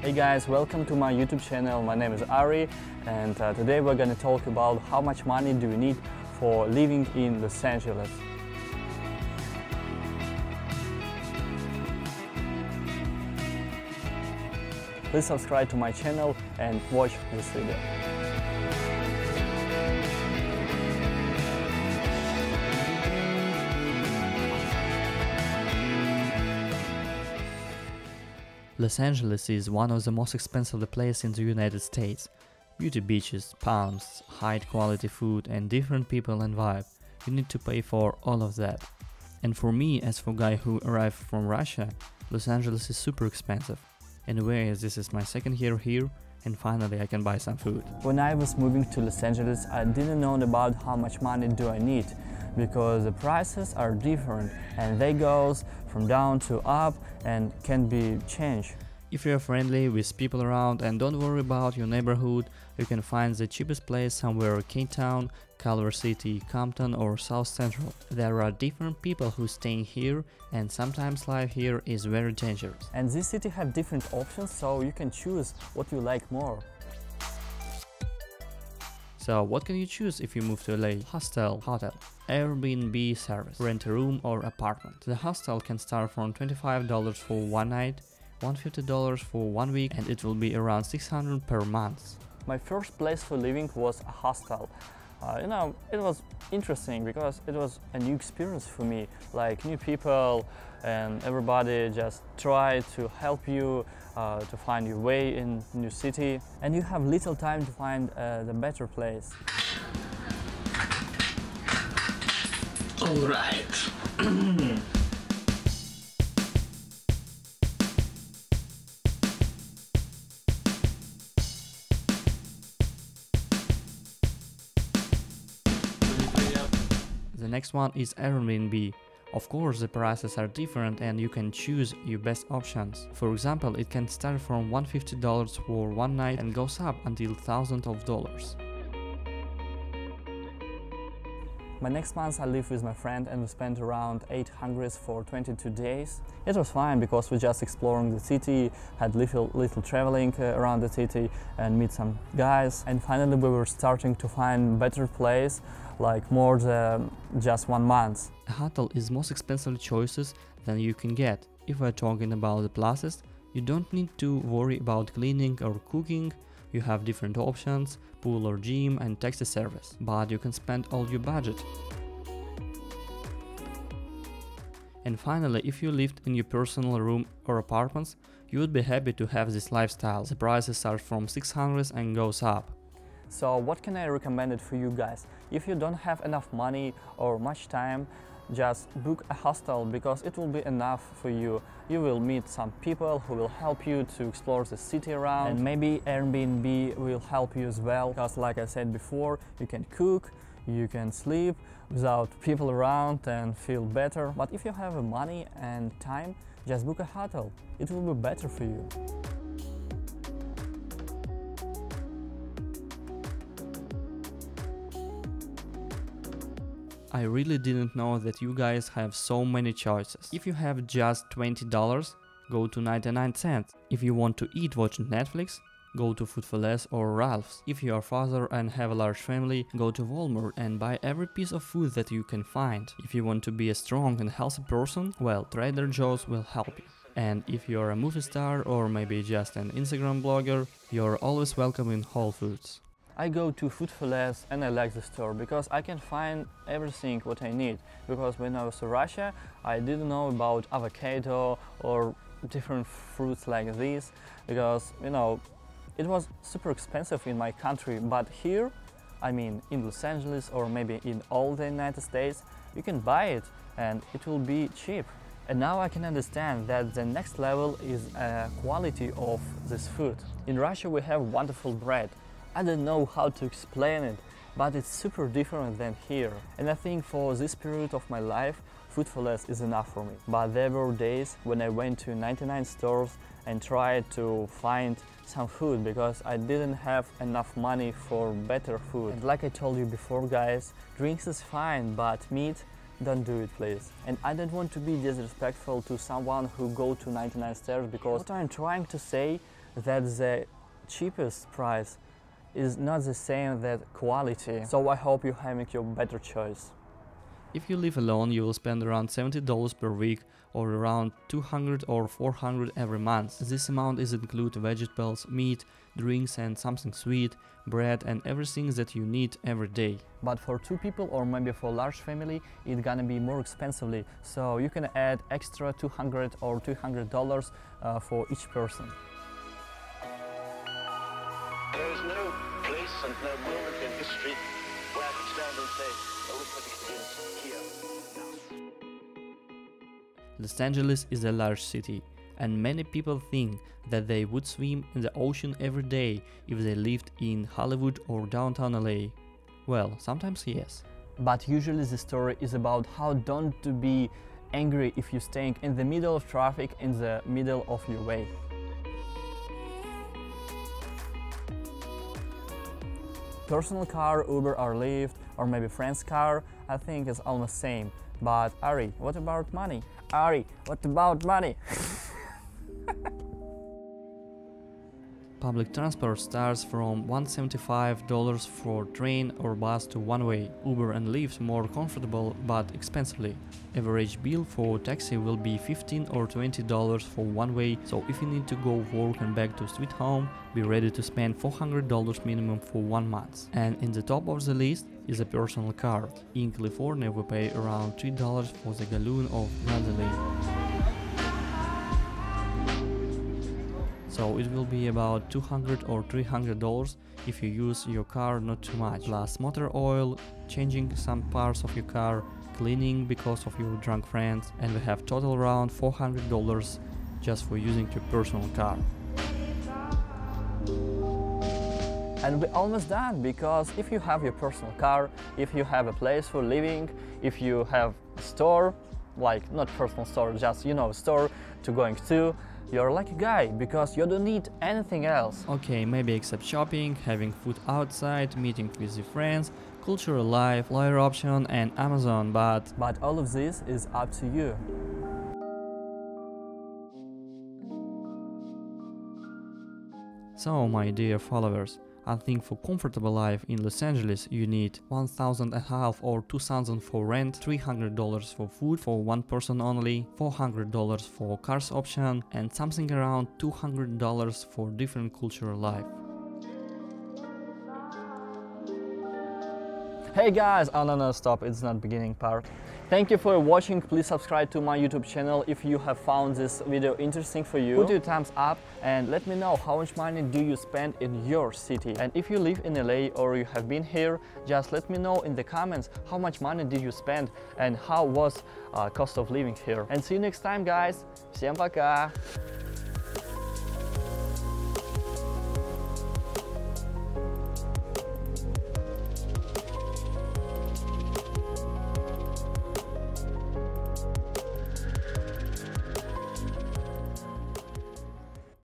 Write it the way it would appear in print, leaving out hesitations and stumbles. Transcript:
Hey guys, welcome to my YouTube channel. My name is Ari and today we're gonna talk about how much money do you need for living in Los Angeles. Please subscribe to my channel and watch this video. Los Angeles is one of the most expensive places in the United States. Beauty beaches, palms, high-quality food and different people and vibe. You need to pay for all of that. And for me, as for a guy who arrived from Russia, Los Angeles is super expensive. Anyway, this is my second year here and finally I can buy some food. When I was moving to Los Angeles, I didn't know about how much money do I need, because the prices are different and they goes from down to up and can be changed. If you're friendly with people around and don't worry about your neighborhood, you can find the cheapest place somewhere in Koreatown, Culver City, Compton or South Central. There are different people who staying here and sometimes life here is very dangerous. And this city have different options, so you can choose what you like more. So what can you choose if you move to LA? Hostel, hotel, Airbnb service, rent a room or apartment. The hostel can start from $25 for one night, $150 for 1 week, and it will be around $600 per month. My first place for living was a hostel. It was interesting because it was a new experience for me, like new people and everybody just try to help you to find your way in new city, and you have little time to find the better place. All right. The next one is Airbnb. Of course, the prices are different and you can choose your best options. For example, it can start from $150 for one night and goes up until thousands of dollars. My next month I lived with my friend and we spent around $800 for 22 days. It was fine because we just exploring the city, had little traveling around the city and meet some guys, and finally we were starting to find better place, like more than just 1 month. A hotel is most expensive choices than you can get. If we're talking about the pluses, you don't need to worry about cleaning or cooking. You have different options, pool or gym and taxi service, but you can spend all your budget. And finally, if you lived in your personal room or apartments, you would be happy to have this lifestyle. The prices start from $600 and goes up. So what can I recommend it for you guys? If you don't have enough money or much time, just book a hostel because it will be enough for you. You will meet some people who will help you to explore the city around, and maybe Airbnb will help you as well, because like I said before, you can cook, you can sleep without people around and feel better. But if you have money and time, just book a hotel. It will be better for you. I really didn't know that you guys have so many choices. If you have just $20, go to 99 cents. If you want to eat watching Netflix, go to Food for Less or Ralph's. If you are father and have a large family, go to Walmart and buy every piece of food that you can find. If you want to be a strong and healthy person, well, Trader Joe's will help you. And if you're a movie star or maybe just an Instagram blogger, you're always welcome in Whole Foods. I go to Food for Less and I like the store because I can find everything what I need. Because when I was in Russia, I didn't know about avocado or different fruits like this, because it was super expensive in my country. But here, in Los Angeles or maybe in all the United States, you can buy it and it will be cheap. And now I can understand that the next level is quality of this food. In Russia we have wonderful bread. I don't know how to explain it, but it's super different than here. And I think for this period of my life, Food for Less is enough for me. But there were days when I went to 99 stores and tried to find some food because I didn't have enough money for better food. And like I told you before, guys, drinks is fine, but meat, don't do it, please. And I don't want to be disrespectful to someone who go to 99 stores, because what I'm trying to say, that the cheapest price is not the same that quality. So I hope you make your better choice. If you live alone, you will spend around $70 per week or around $200 or $400 every month. This amount is include vegetables, meat, drinks and something sweet, bread and everything that you need every day. But for 2 people or maybe for a large family, it's gonna be more expensively. So you can add extra $200 or $300 for each person. There is no place and no moment in history where I could stand and say, oh, look what it is here now. Los Angeles is a large city, and many people think that they would swim in the ocean every day if they lived in Hollywood or downtown LA. Well, sometimes yes. But usually the story is about how don't to be angry if you're staying in the middle of traffic in the middle of your way. Personal car, Uber or Lyft, or maybe friend's car, I think is almost same. But Ari, what about money? Ari, what about money? Public transport starts from $175 for train or bus to one-way. Uber and Lyft more comfortable but expensively. Average bill for taxi will be $15 or $20 for one way, so if you need to go work and back to sweet home, be ready to spend $400 minimum for 1 month. And in the top of the list is a personal car. In California we pay around $3 for the gallon of gasoline. So it will be about $200 or $300 if you use your car not too much, plus motor oil, changing some parts of your car, cleaning because of your drunk friends, and we have total around $400 just for using your personal car. And we're almost done, because if you have your personal car, if you have a place for living, if you have a store, like not personal store, just store to going to, you're a lucky guy, because you don't need anything else. Okay, maybe except shopping, having food outside, meeting with your friends, cultural life, lawyer option and Amazon, but all of this is up to you. So, my dear followers, I think for comfortable life in Los Angeles you need $1,500 or $2,000 for rent, $300 for food for one person only, $400 for cars option, and something around $200 for different cultural life. Hey guys, oh no, stop, it's not beginning part. Thank you for watching. Please subscribe to my YouTube channel if you have found this video interesting for you. Put your thumbs up and let me know how much money do you spend in your city. And if you live in LA or you have been here, just let me know in the comments how much money did you spend and how was cost of living here. And see you next time, guys. Всем пока!